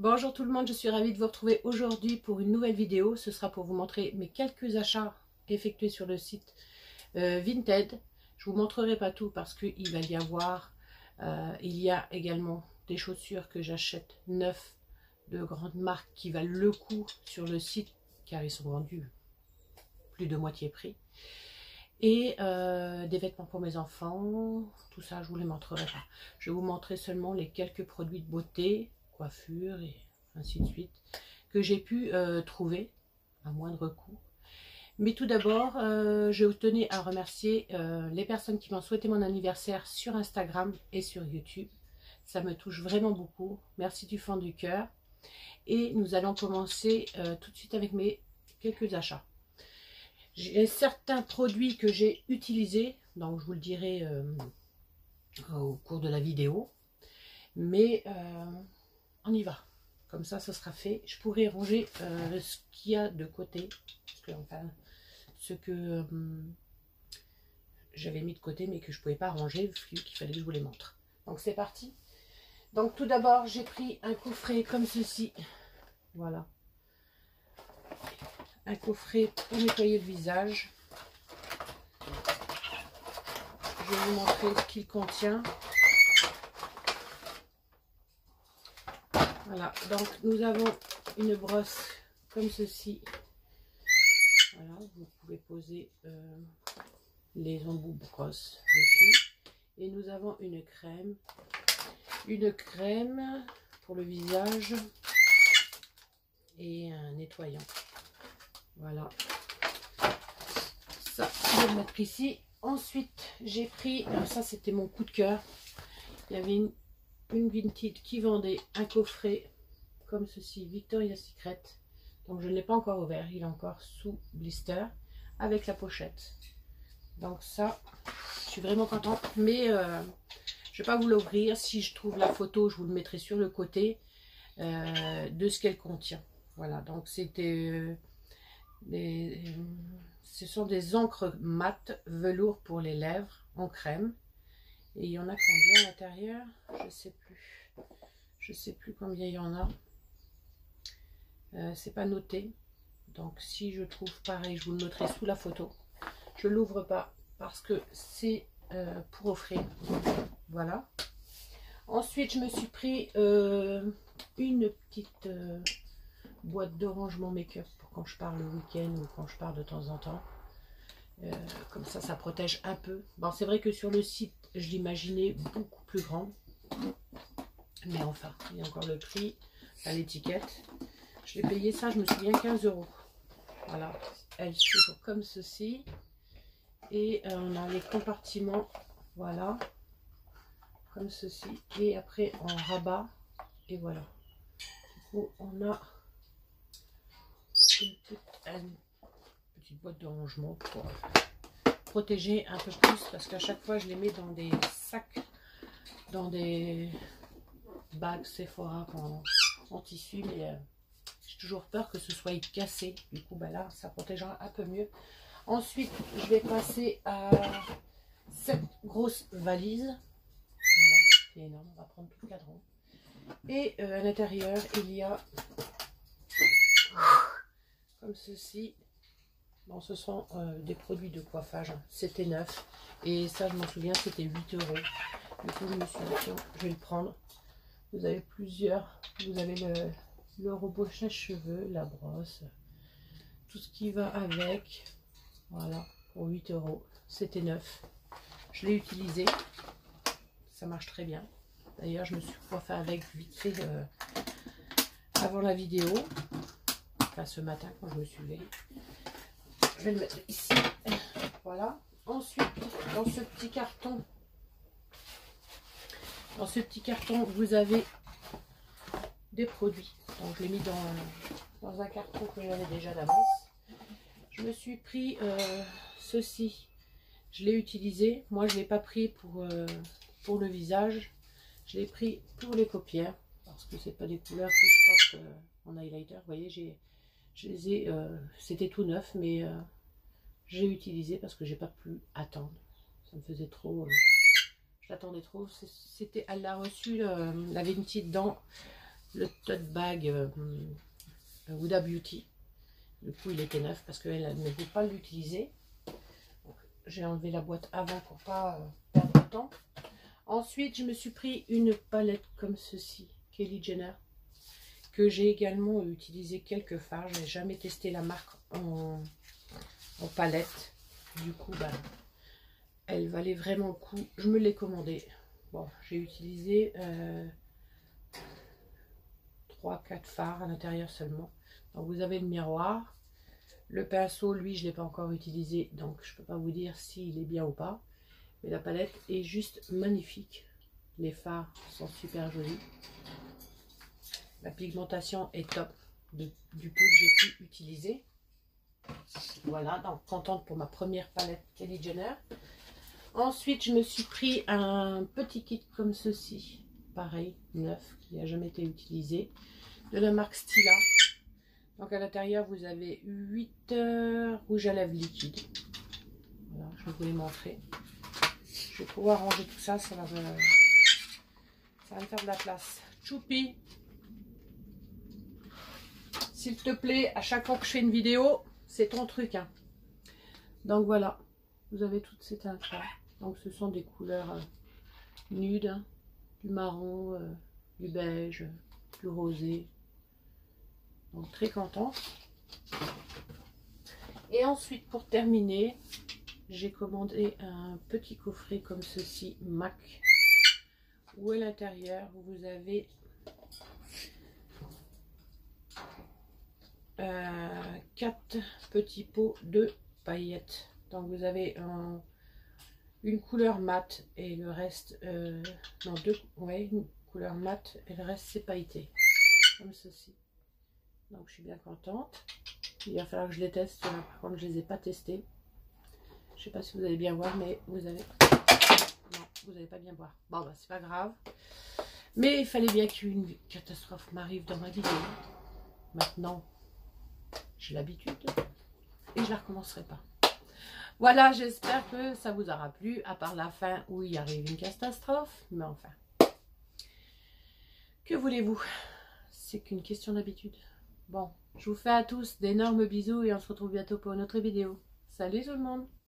Bonjour tout le monde, je suis ravie de vous retrouver aujourd'hui pour une nouvelle vidéo. Ce sera pour vous montrer mes quelques achats effectués sur le site Vinted. Je vous montrerai pas tout parce qu'il va y avoir, il y a également des chaussures que j'achète neufs de grandes marques qui valent le coup sur le site car ils sont vendus plus de moitié prix. Et des vêtements pour mes enfants, tout ça je vous les montrerai pas. Je vais vous montrer seulement les quelques produits de beauté, coiffure et ainsi de suite, que j'ai pu trouver à moindre coût. Mais tout d'abord, je tenais à remercier les personnes qui m'ont souhaité mon anniversaire sur Instagram et sur YouTube. Ça me touche vraiment beaucoup. Merci du fond du cœur. Et nous allons commencer tout de suite avec mes quelques achats. J'ai certains produits que j'ai utilisés, donc je vous le dirai au cours de la vidéo. Mais on y va. Comme ça, ce sera fait. Je pourrai ranger ce qu'il y a de côté. Parce que, enfin, ce que j'avais mis de côté, mais que je ne pouvais pas ranger, vu qu'il fallait que je vous les montre. Donc, c'est parti. Donc, tout d'abord, j'ai pris un coffret comme ceci. Voilà. Un coffret pour nettoyer le visage. Je vais vous montrer ce qu'il contient. Voilà, donc nous avons une brosse comme ceci. Voilà, vous pouvez poser les embouts brosse dessus. Et nous avons une crème pour le visage et un nettoyant. Voilà, ça je vais le mettre ici. Ensuite j'ai pris, alors ça c'était mon coup de cœur, il y avait une Vinted qui vendait un coffret comme ceci, Victoria's Secret. Donc je ne l'ai pas encore ouvert, il est encore sous blister avec la pochette. Donc ça, je suis vraiment contente, mais je ne vais pas vous l'ouvrir. Si je trouve la photo, je vous le mettrai sur le côté de ce qu'elle contient. Voilà, donc c'était ce sont des encres mat velours pour les lèvres en crème. Et il y en a combien à l'intérieur? Je sais plus. Je sais plus combien il y en a. C'est pas noté. Donc si je trouve pareil, je vous le mettrai sous la photo. Je l'ouvre pas parce que c'est pour offrir. Voilà. Ensuite, je me suis pris une petite boîte de rangement make-up pour quand je pars le week-end ou quand je pars de temps en temps. Comme ça protège un peu. Bon, c'est vrai que sur le site, je l'imaginais beaucoup plus grand. Mais enfin, il y a encore le prix à l'étiquette. Je l'ai payé ça, je me souviens, 15 €. Voilà, elle s'ouvre comme ceci. Et on a les compartiments, voilà, comme ceci. Et après, en rabat. Et voilà. Du coup, on a une petite boîte de rangement pour protéger un peu plus. Parce qu'à chaque fois, je les mets dans des sacs, dans des bagues Sephora en tissu. Mais j'ai toujours peur que ce soit cassé. Du coup, bah là, ça protégera un peu mieux. Ensuite, je vais passer à cette grosse valise. Voilà, c'est énorme. On va prendre tout le cadran. Et à l'intérieur, il y a comme ceci. Bon, ce sont des produits de coiffage. C'était neuf. Et ça, je m'en souviens, c'était 8 €. Du coup, je me suis dit, tiens, je vais le prendre. Vous avez plusieurs. Vous avez le robot sèche-cheveux, la brosse, tout ce qui va avec. Voilà, pour 8 €. C'était neuf. Je l'ai utilisé. Ça marche très bien. D'ailleurs, je me suis coiffée avec vite fait avant la vidéo. Enfin, ce matin, quand je me suis levée. Je vais le mettre ici. Voilà. Ensuite, dans ce petit carton, vous avez des produits. Donc, je l'ai mis dans un carton que j'avais déjà d'avance. Je me suis pris ceci. Je l'ai utilisé. Moi, je ne l'ai pas pris pour le visage. Je l'ai pris pour les paupières. Parce que c'est pas des couleurs que je porte en highlighter. Vous voyez, je les ai. C'était tout neuf, mais j'ai utilisé parce que j'ai pas pu attendre. Ça me faisait trop. J'attendais trop. C'était, elle l'a reçu, la Vinted dans le tote bag Huda Beauty. Du coup, il était neuf parce qu'elle ne veut pas l'utiliser. J'ai enlevé la boîte avant pour pas perdre de temps. Ensuite, je me suis pris une palette comme ceci, Kylie Jenner, que j'ai également utilisé quelques fards. Je n'ai jamais testé la marque en palette. Du coup, bah, elle valait vraiment le coup. Je me l'ai commandée. Bon, j'ai utilisé 3-4 fards à l'intérieur seulement. Donc, vous avez le miroir. Le pinceau, lui, je ne l'ai pas encore utilisé. Donc, je ne peux pas vous dire s'il est bien ou pas. Mais la palette est juste magnifique. Les fards sont super jolis. La pigmentation est top du peu que j'ai pu utiliser. Voilà, donc contente pour ma première palette Kylie Jenner. Ensuite, je me suis pris un petit kit comme ceci. Pareil, neuf, qui n'a jamais été utilisé. De la marque Stila. Donc à l'intérieur, vous avez 8 rouges à lèvres liquide. Voilà, je vais vous les montrer. Je vais pouvoir ranger tout ça, ça va me faire de la place. Choupi, s'il te plaît, à chaque fois que je fais une vidéo, c'est ton truc. Hein. Donc voilà, vous avez toutes ces teintes-là. Donc ce sont des couleurs nudes, hein, du marron, du beige, du rosé. Donc très contente. Et ensuite, pour terminer, j'ai commandé un petit coffret comme ceci, MAC, où à l'intérieur, vous avez 4 petits pots de paillettes. Donc vous avez une couleur mate et le reste, non, une couleur mate et le reste c'est pailleté, comme ceci. Donc je suis bien contente. Il va falloir que je les teste, là, par contre je les ai pas testés. Je sais pas si vous allez bien voir, mais vous avez... Non, vous n'allez pas bien voir. Bon, bah c'est pas grave. Mais il fallait bien qu'une catastrophe m'arrive dans ma vidéo. Maintenant, j'ai l'habitude et je la recommencerai pas. Voilà, j'espère que ça vous aura plu, à part la fin où il arrive une catastrophe. Mais enfin, que voulez-vous? C'est qu'une question d'habitude. Bon, je vous fais à tous d'énormes bisous et on se retrouve bientôt pour une autre vidéo. Salut tout le monde!